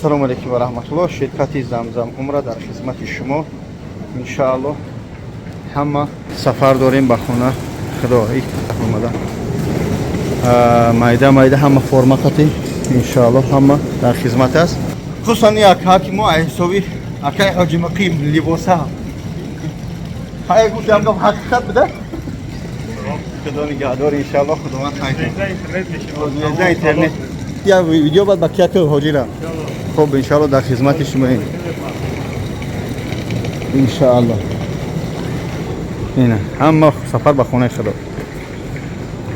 ассалому алейкум ва рахматуллоh. Ширкати Замзам Умра дар хизмати шумо. Иншааллоh ҳама сафар дорем ба хона. Худо омада. Майда ҳама форма қати. Иншааллоh ҳама дар хизмат аст. Хусусан як ҳакимо айсови акай ҳоҷи муқим либоса. Ҳай гӯшам гап ҳақиқат буда. Худо нигоҳдор иншааллоh худованд хайр. Интернет. Я видео бад ба кияк ҳоҷира. Хуб иншааллоh дар хизмати шумоем. Иншааллоh. Ина ҳама сафар ба хонаи Худо.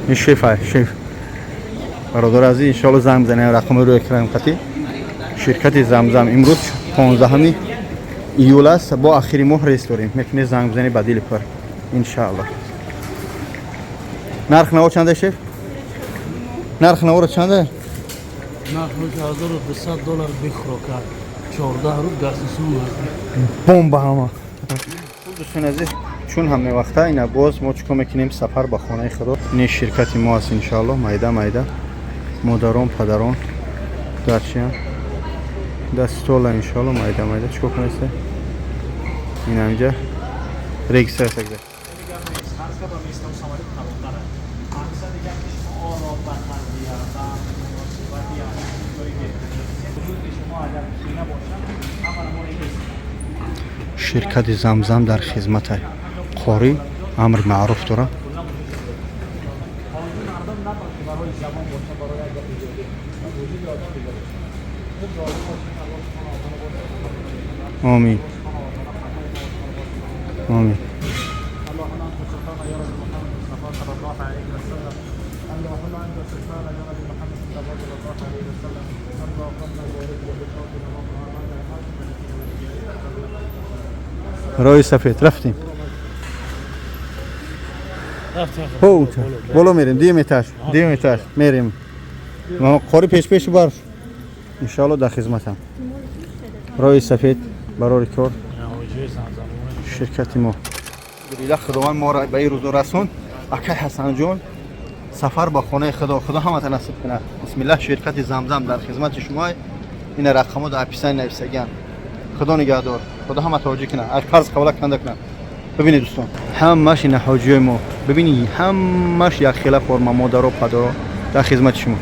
ин шеф бародар азиз иншааллоh занг бизанем рақами рӯи экран қати. Ширкати Замзам имрӯз 15 июл аст. Бо ахири моҳ рейс дорем. Метавонед занг бизанед ба дили пар. Иншааллоh. нарх наво чанд шеф? нарх наво чанд? $1200 бихрока 14 рӯз гасисун бомба ҳама. дӯстон азиз чун ҳаме вақта ина боз мо чӣ кор мекунем сафар ба хонаи Худо. ин ширкати мо аст иншааллоh майда модарон падарон дарчиам дастола иншааллоh майда чӣ кор кунест ин ҳамҷа регистрация гиред. ширкати Замзам дар хизмат қори амри маъруф дорад. آمین آمین. رای سفید رفتیم. هو بالا میریم 10 متر میریم. ما قاری پیش بار ان شاء الله در خدمتم. رای سفید برای کار شرکت ما. بله خداوند ما را به این روز رسوند. اکای حسن جان سفر با خانه خدا همت نصیب کنه. بسم الله شرکت زمزم در خدمت شما. این رقم‌ها در پیشان نوشتگان. خدا نگهدار. خدا همت توجه کنه. از قرض قبول کنه. ببینید دوستان همش این حاجی ما ببینید همش یک خلاف فرما مادر و پدر در خدمت شما.